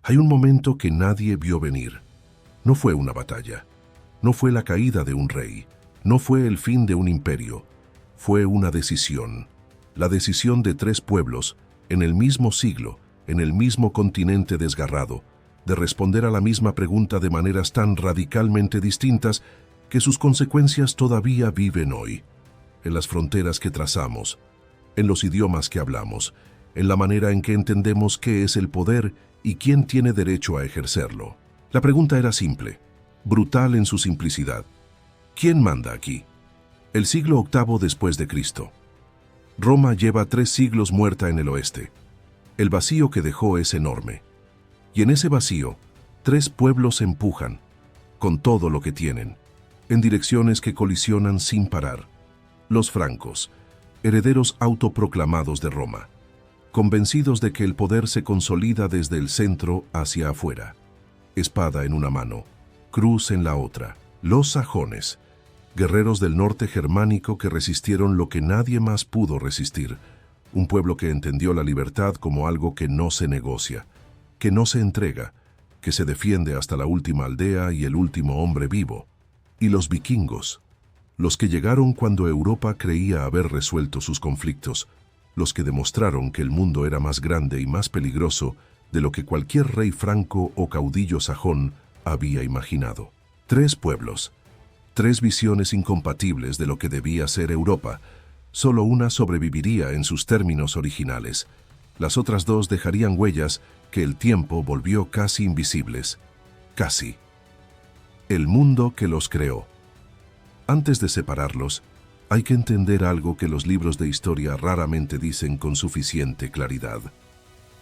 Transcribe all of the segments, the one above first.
Hay un momento que nadie vio venir. No fue una batalla, no fue la caída de un rey, no fue el fin de un imperio, fue una decisión. La decisión de tres pueblos, en el mismo siglo, en el mismo continente desgarrado, de responder a la misma pregunta de maneras tan radicalmente distintas que sus consecuencias todavía viven hoy, en las fronteras que trazamos, en los idiomas que hablamos, en la manera en que entendemos qué es el poder y quién tiene derecho a ejercerlo. La pregunta era simple, brutal en su simplicidad. ¿Quién manda aquí? El siglo VIII después de Cristo. Roma lleva 3 siglos muerta en el oeste. El vacío que dejó es enorme. Y en ese vacío, 3 pueblos empujan, con todo lo que tienen, en direcciones que colisionan sin parar. Los francos, herederos autoproclamados de Roma, convencidos de que el poder se consolida desde el centro hacia afuera. Espada en una mano, cruz en la otra. Los sajones, guerreros del norte germánico que resistieron lo que nadie más pudo resistir, un pueblo que entendió la libertad como algo que no se negocia, que no se entrega, que se defiende hasta la última aldea y el último hombre vivo. Y los vikingos, los que llegaron cuando Europa creía haber resuelto sus conflictos, los que demostraron que el mundo era más grande y más peligroso de lo que cualquier rey franco o caudillo sajón había imaginado. 3 pueblos, 3 visiones incompatibles de lo que debía ser Europa. Solo una sobreviviría en sus términos originales. Las otras 2 dejarían huellas que el tiempo volvió casi invisibles. Casi. El mundo que los creó. Antes de separarlos, hay que entender algo que los libros de historia raramente dicen con suficiente claridad.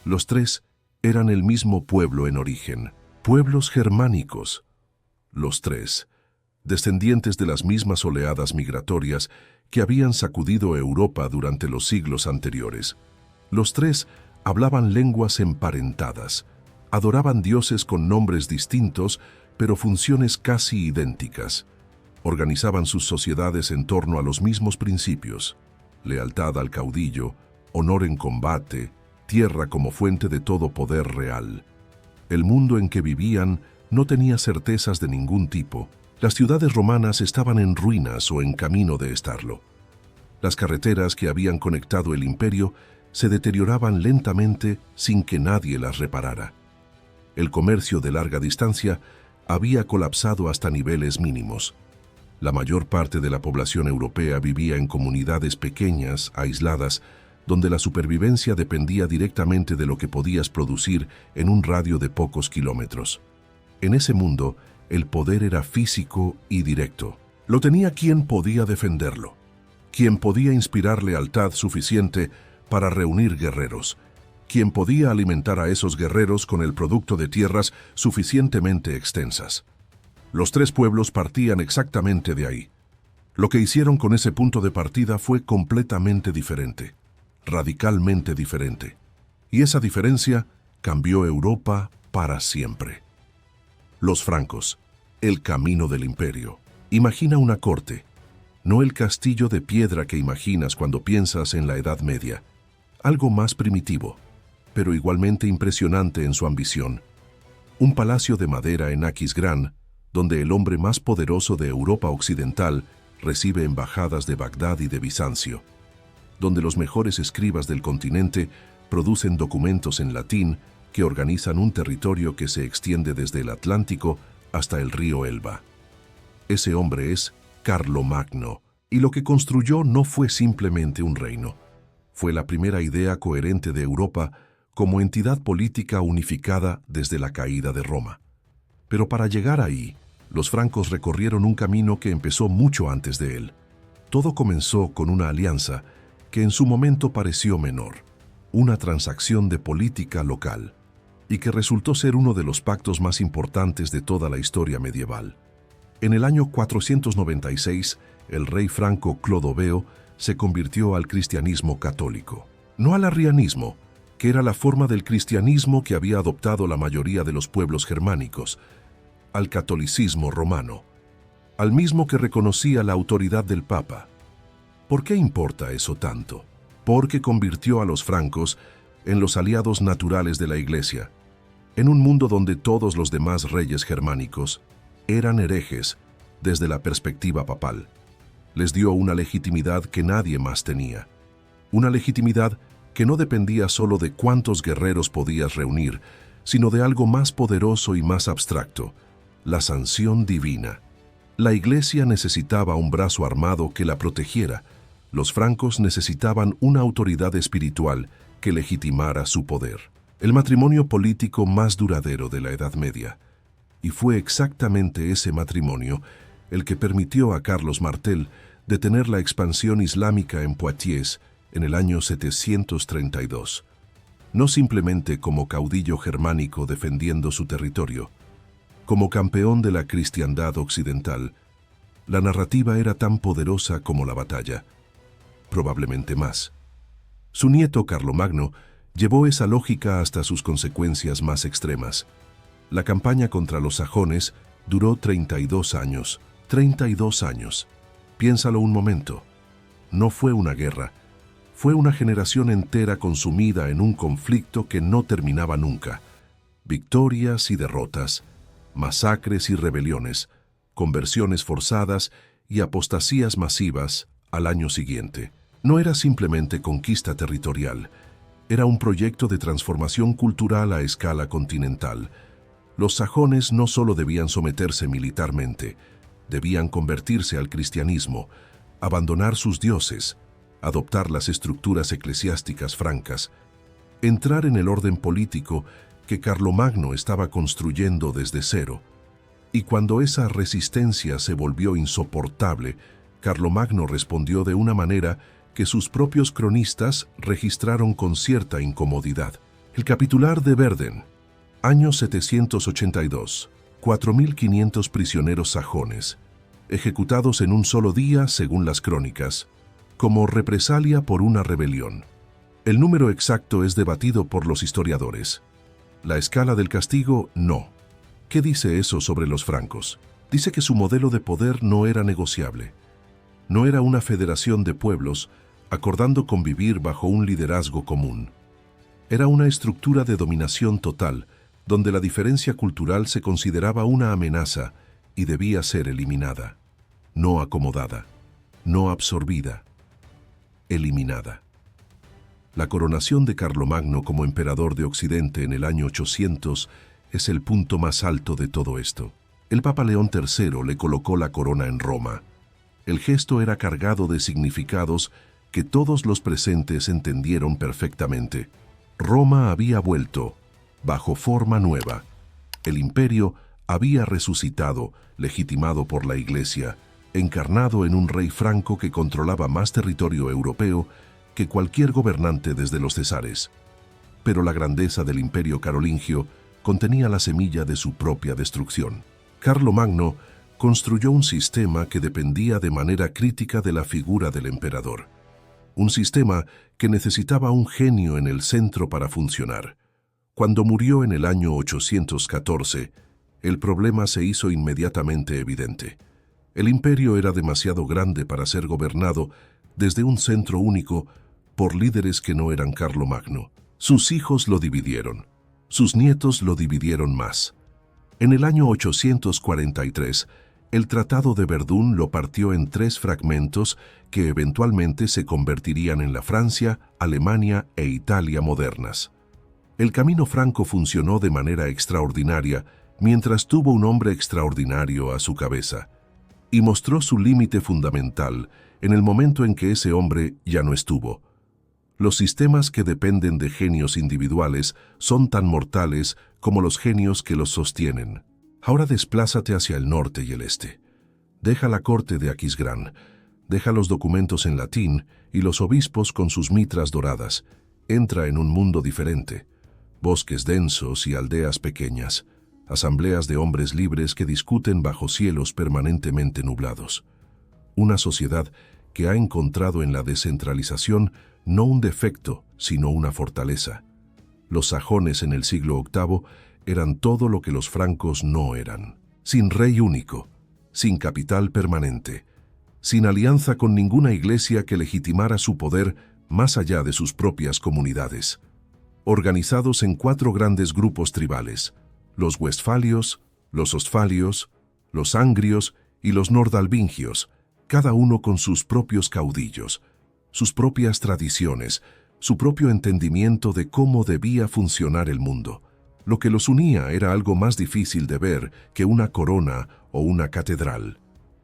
Los 3 eran el mismo pueblo en origen, pueblos germánicos. Los 3, descendientes de las mismas oleadas migratorias que habían sacudido Europa durante los siglos anteriores. Los 3 hablaban lenguas emparentadas, adoraban dioses con nombres distintos, pero funciones casi idénticas. Organizaban sus sociedades en torno a los mismos principios: lealtad al caudillo, honor en combate, tierra como fuente de todo poder real. El mundo en que vivían no tenía certezas de ningún tipo. Las ciudades romanas estaban en ruinas o en camino de estarlo. Las carreteras que habían conectado el imperio se deterioraban lentamente sin que nadie las reparara. El comercio de larga distancia había colapsado hasta niveles mínimos. La mayor parte de la población europea vivía en comunidades pequeñas, aisladas, donde la supervivencia dependía directamente de lo que podías producir en un radio de pocos kilómetros. En ese mundo, el poder era físico y directo. Lo tenía quien podía defenderlo, quien podía inspirar lealtad suficiente para reunir guerreros, quien podía alimentar a esos guerreros con el producto de tierras suficientemente extensas. Los 3 pueblos partían exactamente de ahí. Lo que hicieron con ese punto de partida fue completamente diferente, radicalmente diferente. Y esa diferencia cambió Europa para siempre. Los francos, el camino del imperio. Imagina una corte, no el castillo de piedra que imaginas cuando piensas en la Edad Media. Algo más primitivo, pero igualmente impresionante en su ambición. Un palacio de madera en Aquisgrán, donde el hombre más poderoso de Europa occidental recibe embajadas de Bagdad y de Bizancio, donde los mejores escribas del continente producen documentos en latín que organizan un territorio que se extiende desde el Atlántico hasta el río Elba. Ese hombre es Carlomagno, y lo que construyó no fue simplemente un reino. Fue la primera idea coherente de Europa como entidad política unificada desde la caída de Roma. Pero para llegar ahí, los francos recorrieron un camino que empezó mucho antes de él. Todo comenzó con una alianza que en su momento pareció menor, una transacción de política local, y que resultó ser uno de los pactos más importantes de toda la historia medieval. En el año 496, el rey franco Clodoveo se convirtió al cristianismo católico, no al arrianismo, que era la forma del cristianismo que había adoptado la mayoría de los pueblos germánicos, al catolicismo romano, al mismo que reconocía la autoridad del Papa. ¿Por qué importa eso tanto? Porque convirtió a los francos en los aliados naturales de la Iglesia. en un mundo donde todos los demás reyes germánicos eran herejes desde la perspectiva papal. Les dio una legitimidad que nadie más tenía. Una legitimidad que no dependía solo de cuántos guerreros podías reunir, sino de algo más poderoso y más abstracto, la sanción divina. La Iglesia necesitaba un brazo armado que la protegiera. Los francos necesitaban una autoridad espiritual que legitimara su poder. El matrimonio político más duradero de la Edad Media. Y fue exactamente ese matrimonio el que permitió a Carlos Martel detener la expansión islámica en Poitiers en el año 732. No simplemente como caudillo germánico defendiendo su territorio, como campeón de la cristiandad occidental. La narrativa era tan poderosa como la batalla, probablemente más. Su nieto Carlomagno llevó esa lógica hasta sus consecuencias más extremas. La campaña contra los sajones duró 32 años. 32 años. Piénsalo un momento. No fue una guerra. Fue una generación entera consumida en un conflicto que no terminaba nunca. Victorias y derrotas, masacres y rebeliones, conversiones forzadas y apostasías masivas al año siguiente. No era simplemente conquista territorial, era un proyecto de transformación cultural a escala continental. Los sajones no solo debían someterse militarmente, debían convertirse al cristianismo, abandonar sus dioses, adoptar las estructuras eclesiásticas francas, entrar en el orden político que Carlomagno estaba construyendo desde cero. Y cuando esa resistencia se volvió insoportable, Carlomagno respondió de una manera que sus propios cronistas registraron con cierta incomodidad. El capitular de Verden, año 782, 4.500 prisioneros sajones, ejecutados en un solo día según las crónicas, como represalia por una rebelión. El número exacto es debatido por los historiadores. La escala del castigo, no. ¿Qué dice eso sobre los francos? Dice que su modelo de poder no era negociable. No era una federación de pueblos acordando convivir bajo un liderazgo común. Era una estructura de dominación total, donde la diferencia cultural se consideraba una amenaza y debía ser eliminada. No acomodada, no absorbida, eliminada. La coronación de Carlomagno como emperador de Occidente en el año 800 es el punto más alto de todo esto. El Papa León III le colocó la corona en Roma. El gesto era cargado de significados que todos los presentes entendieron perfectamente. Roma había vuelto, bajo forma nueva. El imperio había resucitado, legitimado por la Iglesia, encarnado en un rey franco que controlaba más territorio europeo que cualquier gobernante desde los Césares. Pero la grandeza del imperio carolingio contenía la semilla de su propia destrucción. Carlomagno construyó un sistema que dependía de manera crítica de la figura del emperador. Un sistema que necesitaba un genio en el centro para funcionar. Cuando murió en el año 814, el problema se hizo inmediatamente evidente. El imperio era demasiado grande para ser gobernado desde un centro único por líderes que no eran Carlomagno. Sus hijos lo dividieron. Sus nietos lo dividieron más. En el año 843, el Tratado de Verdún lo partió en 3 fragmentos que eventualmente se convertirían en la Francia, Alemania e Italia modernas. El camino franco funcionó de manera extraordinaria mientras tuvo un hombre extraordinario a su cabeza, y mostró su límite fundamental en el momento en que ese hombre ya no estuvo. Los sistemas que dependen de genios individuales son tan mortales como los genios que los sostienen. Ahora desplázate hacia el norte y el este. Deja la corte de Aquisgrán, deja los documentos en latín y los obispos con sus mitras doradas. Entra en un mundo diferente. Bosques densos y aldeas pequeñas, asambleas de hombres libres que discuten bajo cielos permanentemente nublados. Una sociedad que ha encontrado en la descentralización no un defecto, sino una fortaleza. Los sajones en el siglo VIII eran todo lo que los francos no eran. Sin rey único, sin capital permanente, sin alianza con ninguna iglesia que legitimara su poder más allá de sus propias comunidades. organizados en 4 grandes grupos tribales: los westfalios, los ostfalios, los angrios y los nordalbingios, cada uno con sus propios caudillos, sus propias tradiciones, su propio entendimiento de cómo debía funcionar el mundo. Lo que los unía era algo más difícil de ver que una corona o una catedral.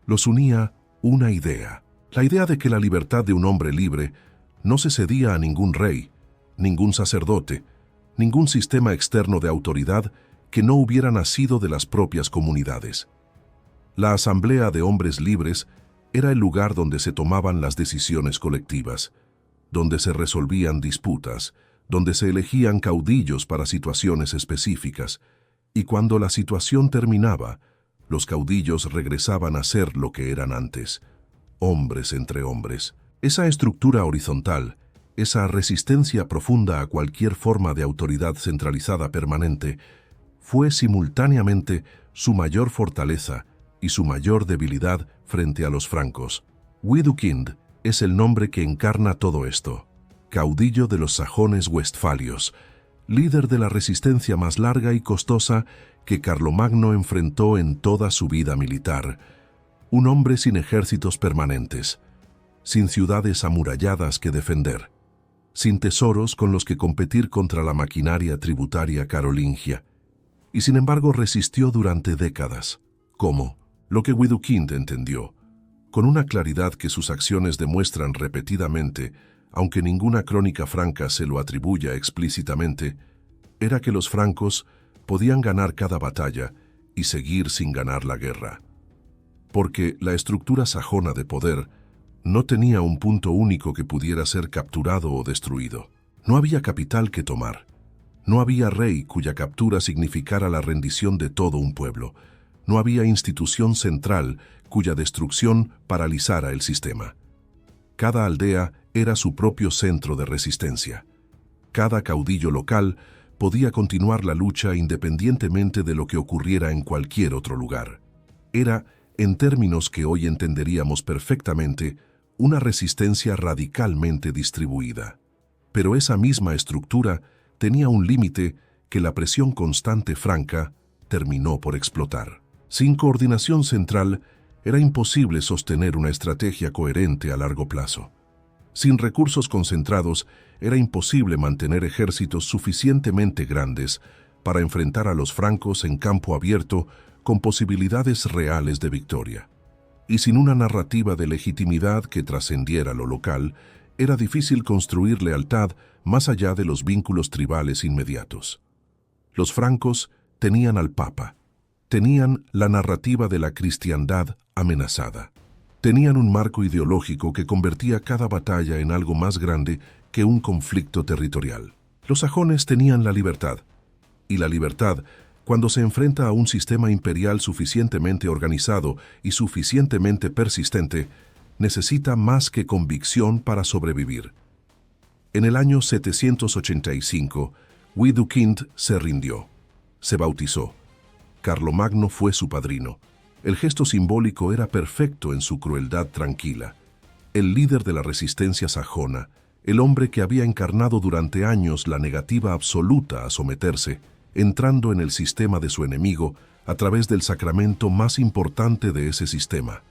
Los unía una idea, la idea de que la libertad de un hombre libre no se cedía a ningún rey, ningún sacerdote, ningún sistema externo de autoridad que no hubiera nacido de las propias comunidades. La asamblea de hombres libres era el lugar donde se tomaban las decisiones colectivas, donde se resolvían disputas, donde se elegían caudillos para situaciones específicas, y cuando la situación terminaba, los caudillos regresaban a ser lo que eran antes, hombres entre hombres. Esa estructura horizontal, esa resistencia profunda a cualquier forma de autoridad centralizada permanente, fue simultáneamente su mayor fortaleza y su mayor debilidad frente a los francos. Widukind es el nombre que encarna todo esto. Caudillo de los sajones westfalios, líder de la resistencia más larga y costosa que Carlomagno enfrentó en toda su vida militar, un hombre sin ejércitos permanentes, sin ciudades amuralladas que defender, sin tesoros con los que competir contra la maquinaria tributaria carolingia, y sin embargo resistió durante décadas. ¿Cómo? Lo que Widukind entendió, con una claridad que sus acciones demuestran repetidamente, aunque ninguna crónica franca se lo atribuya explícitamente, era que los francos podían ganar cada batalla y seguir sin ganar la guerra. Porque la estructura sajona de poder no tenía un punto único que pudiera ser capturado o destruido. No había capital que tomar. No había rey cuya captura significara la rendición de todo un pueblo. No había institución central cuya destrucción paralizara el sistema. Cada aldea era su propio centro de resistencia. Cada caudillo local podía continuar la lucha independientemente de lo que ocurriera en cualquier otro lugar. Era, en términos que hoy entenderíamos perfectamente, una resistencia radicalmente distribuida. Pero esa misma estructura tenía un límite que la presión constante franca terminó por explotar. Sin coordinación central, era imposible sostener una estrategia coherente a largo plazo. Sin recursos concentrados, era imposible mantener ejércitos suficientemente grandes para enfrentar a los francos en campo abierto con posibilidades reales de victoria. Y sin una narrativa de legitimidad que trascendiera lo local, era difícil construir lealtad más allá de los vínculos tribales inmediatos. Los francos tenían al Papa, tenían la narrativa de la cristiandad amenazada. Tenían un marco ideológico que convertía cada batalla en algo más grande que un conflicto territorial. Los sajones tenían la libertad, y la libertad, cuando se enfrenta a un sistema imperial suficientemente organizado y suficientemente persistente, necesita más que convicción para sobrevivir. En el año 785, Widukind se rindió, se bautizó. Carlomagno fue su padrino. El gesto simbólico era perfecto en su crueldad tranquila. El líder de la resistencia sajona, el hombre que había encarnado durante años la negativa absoluta a someterse, entrando en el sistema de su enemigo a través del sacramento más importante de ese sistema.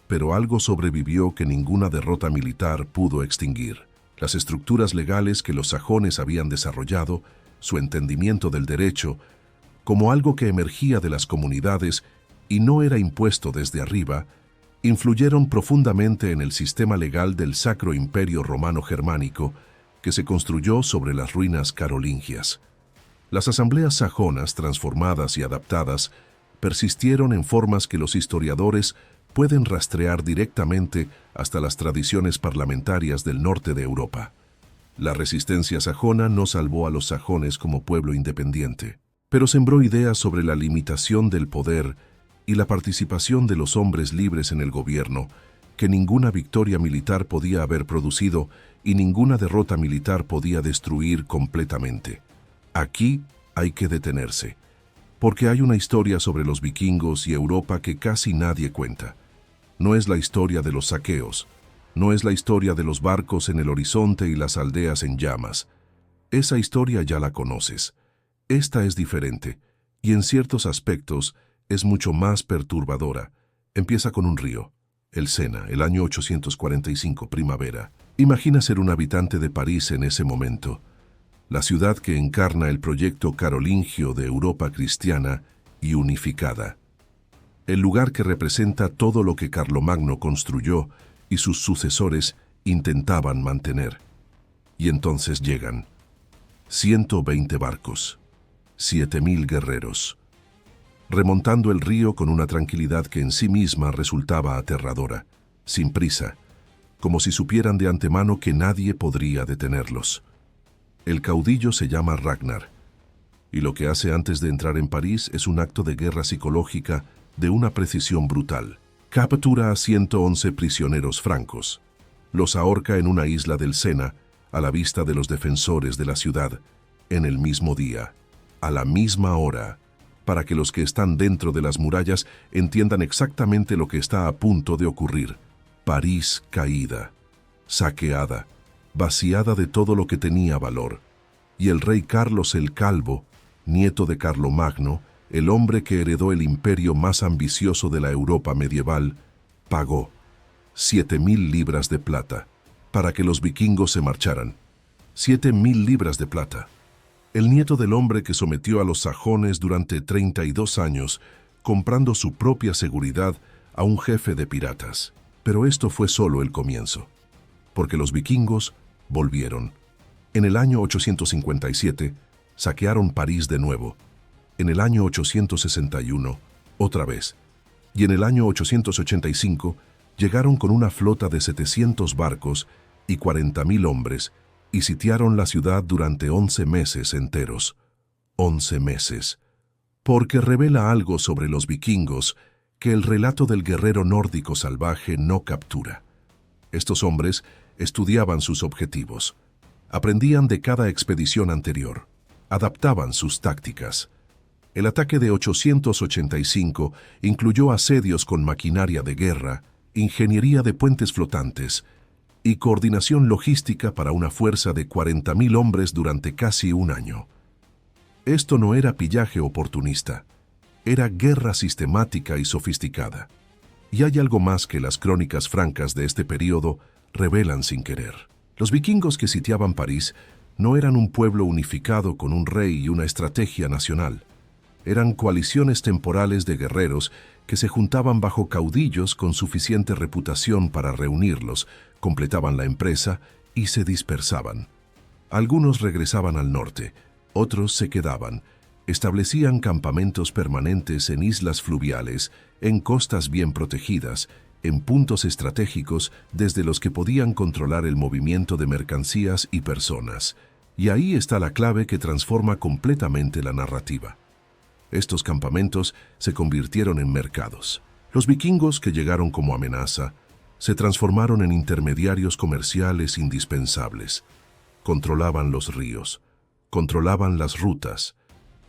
Pero algo sobrevivió que ninguna derrota militar pudo extinguir. Las estructuras legales que los sajones habían desarrollado, su entendimiento del derecho, como algo que emergía de las comunidades y no era impuesto desde arriba, influyeron profundamente en el sistema legal del Sacro Imperio Romano Germánico que se construyó sobre las ruinas carolingias. Las asambleas sajonas transformadas y adaptadas persistieron en formas que los historiadores pueden rastrear directamente hasta las tradiciones parlamentarias del norte de Europa. La resistencia sajona no salvó a los sajones como pueblo independiente, pero sembró ideas sobre la limitación del poder y la participación de los hombres libres en el gobierno, que ninguna victoria militar podía haber producido y ninguna derrota militar podía destruir completamente. Aquí hay que detenerse, porque hay una historia sobre los vikingos y Europa que casi nadie cuenta. No es la historia de los saqueos, no es la historia de los barcos en el horizonte y las aldeas en llamas. Esa historia ya la conoces. Esta es diferente, y en ciertos aspectos es mucho más perturbadora. Empieza con un río, el Sena, el año 845, primavera. Imagina ser un habitante de París en ese momento, la ciudad que encarna el proyecto carolingio de Europa cristiana y unificada. El lugar que representa todo lo que Carlomagno construyó y sus sucesores intentaban mantener. Y entonces llegan 120 barcos, 7.000 guerreros, remontando el río con una tranquilidad que en sí misma resultaba aterradora, sin prisa, como si supieran de antemano que nadie podría detenerlos. El caudillo se llama Ragnar, y lo que hace antes de entrar en París es un acto de guerra psicológica de una precisión brutal. Captura a 111 prisioneros francos, los ahorca en una isla del Sena, a la vista de los defensores de la ciudad, en el mismo día, a la misma hora, para que los que están dentro de las murallas entiendan exactamente lo que está a punto de ocurrir. París caída, saqueada, vaciada de todo lo que tenía valor, y el rey Carlos el Calvo, nieto de Carlomagno, el hombre que heredó el imperio más ambicioso de la Europa medieval, pagó 7.000 libras de plata para que los vikingos se marcharan. 7.000 libras de plata. El nieto del hombre que sometió a los sajones durante 32 años, comprando su propia seguridad a un jefe de piratas. Pero esto fue solo el comienzo, porque los vikingos volvieron. En el año 857, saquearon París de nuevo. En el año 861, otra vez. Y en el año 885, llegaron con una flota de 700 barcos y 40.000 hombres y sitiaron la ciudad durante 11 meses enteros. 11 meses. Porque revela algo sobre los vikingos que el relato del guerrero nórdico salvaje no captura. Estos hombres estudiaban sus objetivos, aprendían de cada expedición anterior, adaptaban sus tácticas. El ataque de 885 incluyó asedios con maquinaria de guerra, ingeniería de puentes flotantes y coordinación logística para una fuerza de 40.000 hombres durante casi un año. Esto no era pillaje oportunista, era guerra sistemática y sofisticada. Y hay algo más que las crónicas francas de este período revelan sin querer. Los vikingos que sitiaban París no eran un pueblo unificado con un rey y una estrategia nacional. Eran coaliciones temporales de guerreros que se juntaban bajo caudillos con suficiente reputación para reunirlos, completaban la empresa y se dispersaban. Algunos regresaban al norte, otros se quedaban, establecían campamentos permanentes en islas fluviales, en costas bien protegidas, en puntos estratégicos desde los que podían controlar el movimiento de mercancías y personas. Y ahí está la clave que transforma completamente la narrativa. Estos campamentos se convirtieron en mercados. Los vikingos que llegaron como amenaza se transformaron en intermediarios comerciales indispensables. Controlaban los ríos, controlaban las rutas,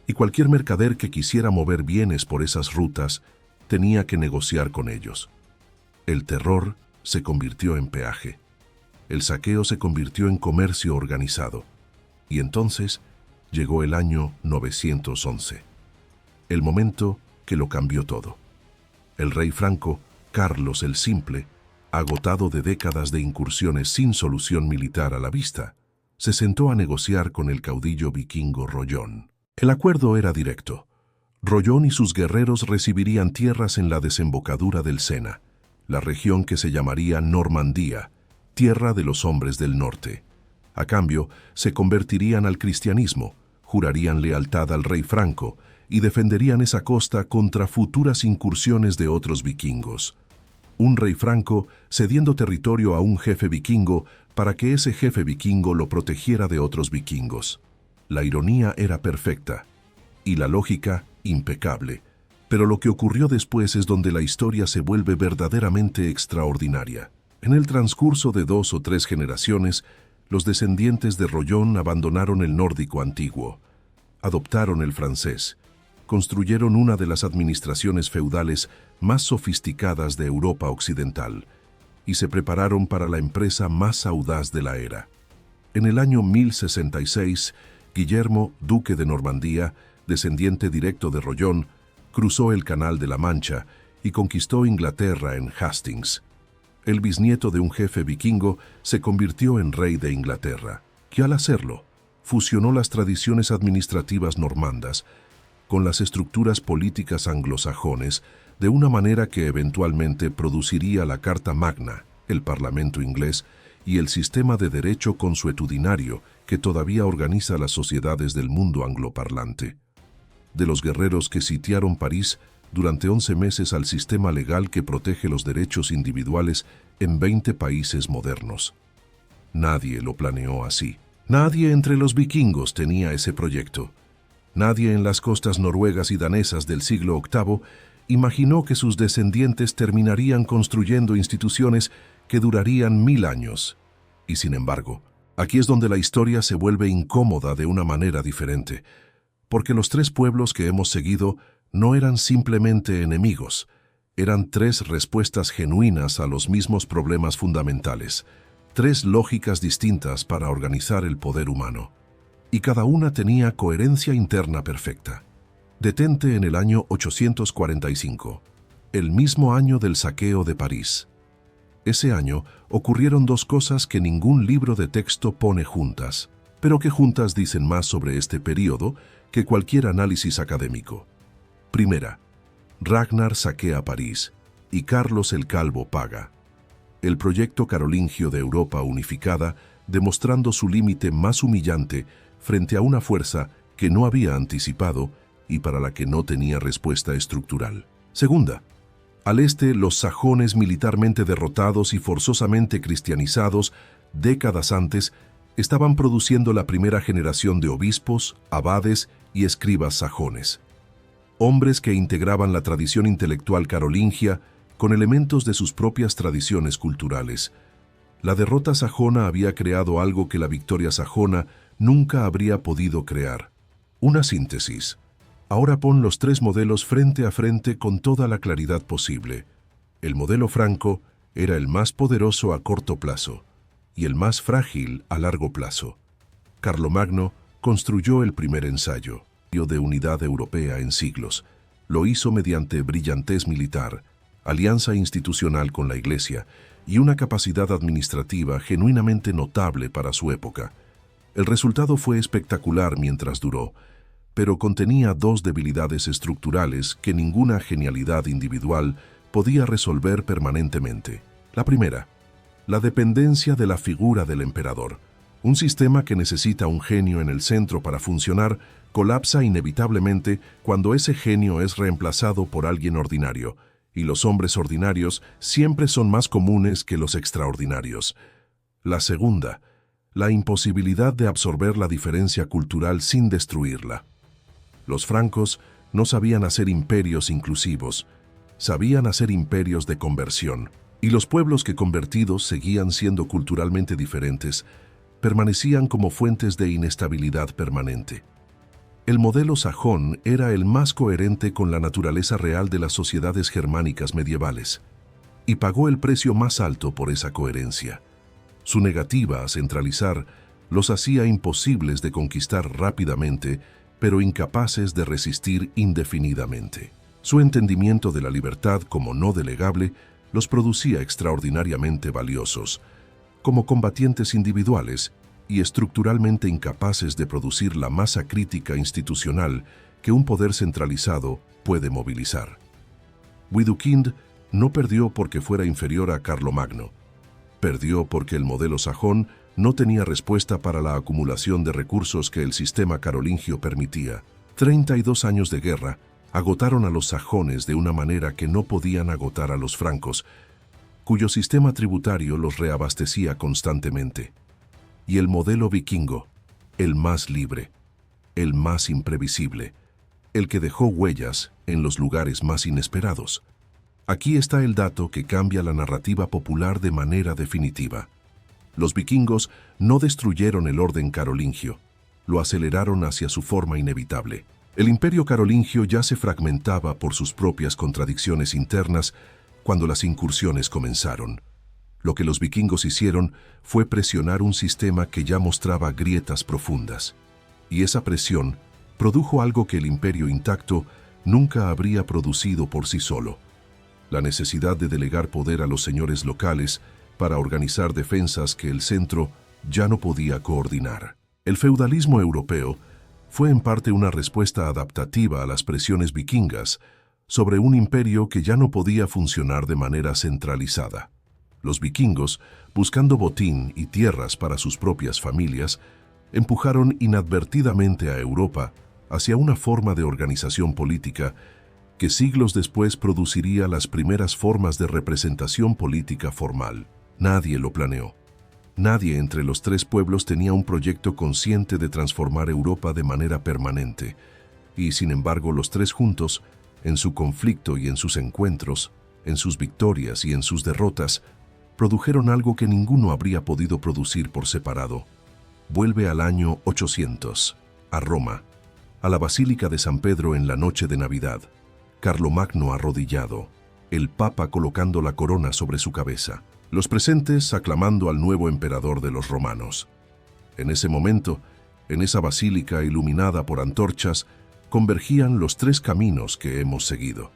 y cualquier mercader que quisiera mover bienes por esas rutas tenía que negociar con ellos. El terror se convirtió en peaje. El saqueo se convirtió en comercio organizado. Y entonces llegó el año 911. El momento que lo cambió todo. El rey franco, Carlos el Simple, agotado de décadas de incursiones sin solución militar a la vista, se sentó a negociar con el caudillo vikingo Rollón. El acuerdo era directo. Rollón y sus guerreros recibirían tierras en la desembocadura del Sena, la región que se llamaría Normandía, tierra de los hombres del norte. A cambio, se convertirían al cristianismo, jurarían lealtad al rey franco y defenderían esa costa contra futuras incursiones de otros vikingos. Un rey franco cediendo territorio a un jefe vikingo para que ese jefe vikingo lo protegiera de otros vikingos. La ironía era perfecta y la lógica impecable, pero lo que ocurrió después es donde la historia se vuelve verdaderamente extraordinaria. En el transcurso de 2 o 3 generaciones, los descendientes de Rollón abandonaron el nórdico antiguo, adoptaron el francés, construyeron una de las administraciones feudales más sofisticadas de Europa occidental y se prepararon para la empresa más audaz de la era. En el año 1066, Guillermo, duque de Normandía, descendiente directo de Rollón, cruzó el Canal de la Mancha y conquistó Inglaterra en Hastings. El bisnieto de un jefe vikingo se convirtió en rey de Inglaterra, que al hacerlo, fusionó las tradiciones administrativas normandas con las estructuras políticas anglosajones de una manera que eventualmente produciría la Carta Magna, el Parlamento inglés y el sistema de derecho consuetudinario que todavía organiza las sociedades del mundo angloparlante. De los guerreros que sitiaron París durante 11 meses al sistema legal que protege los derechos individuales en 20 países modernos. Nadie lo planeó así. Nadie entre los vikingos tenía ese proyecto. Nadie en las costas noruegas y danesas del siglo VIII imaginó que sus descendientes terminarían construyendo instituciones que durarían 1000 años. Y sin embargo, aquí es donde la historia se vuelve incómoda de una manera diferente, porque los tres pueblos que hemos seguido no eran simplemente enemigos, eran tres respuestas genuinas a los mismos problemas fundamentales, tres lógicas distintas para organizar el poder humano. Y cada una tenía coherencia interna perfecta. Detente en el año 845, el mismo año del saqueo de París. Ese año ocurrieron dos cosas que ningún libro de texto pone juntas, pero que juntas dicen más sobre este período que cualquier análisis académico. Primera, Ragnar saquea París y Carlos el Calvo paga. El proyecto carolingio de Europa unificada, demostrando su límite más humillante frente a una fuerza que no había anticipado y para la que no tenía respuesta estructural. Segunda, al este los sajones militarmente derrotados y forzosamente cristianizados décadas antes estaban produciendo la primera generación de obispos, abades y escribas sajones. Hombres que integraban la tradición intelectual carolingia con elementos de sus propias tradiciones culturales. La derrota sajona había creado algo que la victoria sajona nunca habría podido crear. Una síntesis. Ahora pon los tres modelos frente a frente con toda la claridad posible. El modelo franco era el más poderoso a corto plazo y el más frágil a largo plazo. Carlomagno construyó el primer ensayo de unidad europea en siglos. Lo hizo mediante brillantez militar, alianza institucional con la Iglesia y una capacidad administrativa genuinamente notable para su época. El resultado fue espectacular mientras duró, pero contenía dos debilidades estructurales que ninguna genialidad individual podía resolver permanentemente. La primera, la dependencia de la figura del emperador. Un sistema que necesita un genio en el centro para funcionar colapsa inevitablemente cuando ese genio es reemplazado por alguien ordinario, y los hombres ordinarios siempre son más comunes que los extraordinarios. La segunda, la imposibilidad de absorber la diferencia cultural sin destruirla. Los francos no sabían hacer imperios inclusivos, sabían hacer imperios de conversión, y los pueblos que convertidos seguían siendo culturalmente diferentes, permanecían como fuentes de inestabilidad permanente. El modelo sajón era el más coherente con la naturaleza real de las sociedades germánicas medievales, y pagó el precio más alto por esa coherencia. Su negativa a centralizar los hacía imposibles de conquistar rápidamente, pero incapaces de resistir indefinidamente. Su entendimiento de la libertad como no delegable los producía extraordinariamente valiosos, como combatientes individuales y estructuralmente incapaces de producir la masa crítica institucional que un poder centralizado puede movilizar. Widukind no perdió porque fuera inferior a Carlomagno. Perdió porque el modelo sajón no tenía respuesta para la acumulación de recursos que el sistema carolingio permitía. 32 años de guerra agotaron a los sajones de una manera que no podían agotar a los francos, cuyo sistema tributario los reabastecía constantemente. Y el modelo vikingo, el más libre, el más imprevisible, el que dejó huellas en los lugares más inesperados. Aquí está el dato que cambia la narrativa popular de manera definitiva. Los vikingos no destruyeron el orden carolingio, lo aceleraron hacia su forma inevitable. El imperio carolingio ya se fragmentaba por sus propias contradicciones internas cuando las incursiones comenzaron. Lo que los vikingos hicieron fue presionar un sistema que ya mostraba grietas profundas. Y esa presión produjo algo que el imperio intacto nunca habría producido por sí solo: la necesidad de delegar poder a los señores locales para organizar defensas que el centro ya no podía coordinar. El feudalismo europeo fue en parte una respuesta adaptativa a las presiones vikingas sobre un imperio que ya no podía funcionar de manera centralizada. Los vikingos, buscando botín y tierras para sus propias familias, empujaron inadvertidamente a Europa hacia una forma de organización política que siglos después produciría las primeras formas de representación política formal. Nadie lo planeó. Nadie entre los tres pueblos tenía un proyecto consciente de transformar Europa de manera permanente, y sin embargo los tres juntos, en su conflicto y en sus encuentros, en sus victorias y en sus derrotas, produjeron algo que ninguno habría podido producir por separado. Vuelve al año 800, a Roma, a la Basílica de San Pedro en la noche de Navidad, Carlomagno arrodillado, el Papa colocando la corona sobre su cabeza, los presentes aclamando al nuevo emperador de los romanos. En ese momento, en esa basílica iluminada por antorchas, convergían los tres caminos que hemos seguido.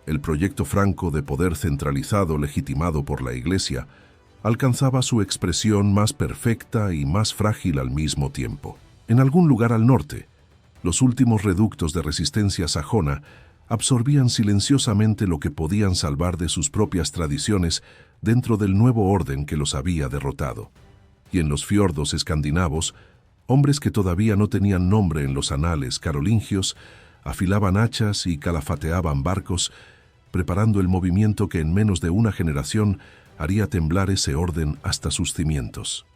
El proyecto franco de poder centralizado legitimado por la Iglesia alcanzaba su expresión más perfecta y más frágil al mismo tiempo. En algún lugar al norte, los últimos reductos de resistencia sajona absorbían silenciosamente lo que podían salvar de sus propias tradiciones dentro del nuevo orden que los había derrotado. Y en los fiordos escandinavos, hombres que todavía no tenían nombre en los anales carolingios, afilaban hachas y calafateaban barcos, preparando el movimiento que en menos de una generación haría temblar ese orden hasta sus cimientos.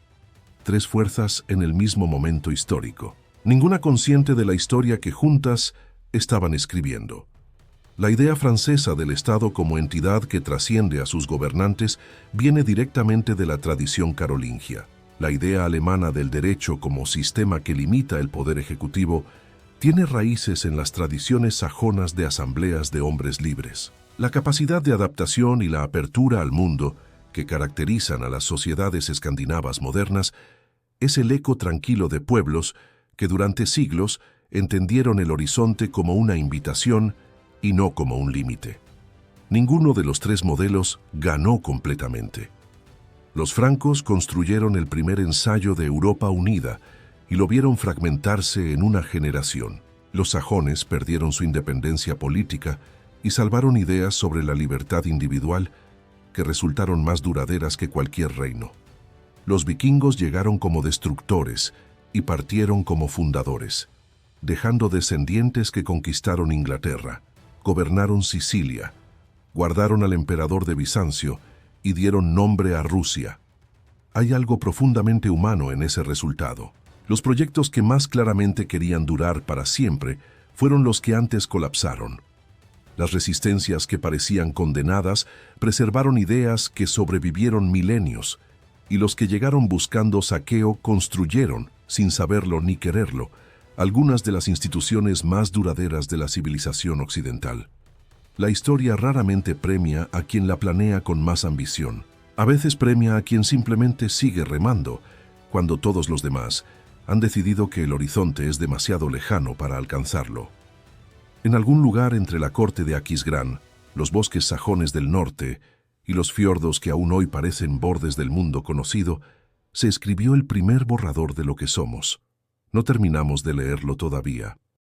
Tres fuerzas en el mismo momento histórico, ninguna consciente de la historia que juntas estaban escribiendo. La idea francesa del Estado como entidad que trasciende a sus gobernantes viene directamente de la tradición carolingia. La idea alemana del derecho como sistema que limita el poder ejecutivo tiene raíces en las tradiciones sajonas de asambleas de hombres libres. La capacidad de adaptación y la apertura al mundo que caracterizan a las sociedades escandinavas modernas es el eco tranquilo de pueblos que durante siglos entendieron el horizonte como una invitación y no como un límite. Ninguno de los tres modelos ganó completamente. Los francos construyeron el primer ensayo de Europa unida y lo vieron fragmentarse en una generación. Los sajones perdieron su independencia política y salvaron ideas sobre la libertad individual que resultaron más duraderas que cualquier reino. Los vikingos llegaron como destructores y partieron como fundadores, dejando descendientes que conquistaron Inglaterra, gobernaron Sicilia, guardaron al emperador de Bizancio y dieron nombre a Rusia. Hay algo profundamente humano en ese resultado. Los proyectos que más claramente querían durar para siempre fueron los que antes colapsaron. Las resistencias que parecían condenadas preservaron ideas que sobrevivieron milenios, y los que llegaron buscando saqueo construyeron, sin saberlo ni quererlo, algunas de las instituciones más duraderas de la civilización occidental. La historia raramente premia a quien la planea con más ambición. A veces premia a quien simplemente sigue remando, cuando todos los demás han decidido que el horizonte es demasiado lejano para alcanzarlo. En algún lugar entre la corte de Aquisgrán, los bosques sajones del norte y los fiordos que aún hoy parecen bordes del mundo conocido, se escribió el primer borrador de lo que somos. No terminamos de leerlo todavía.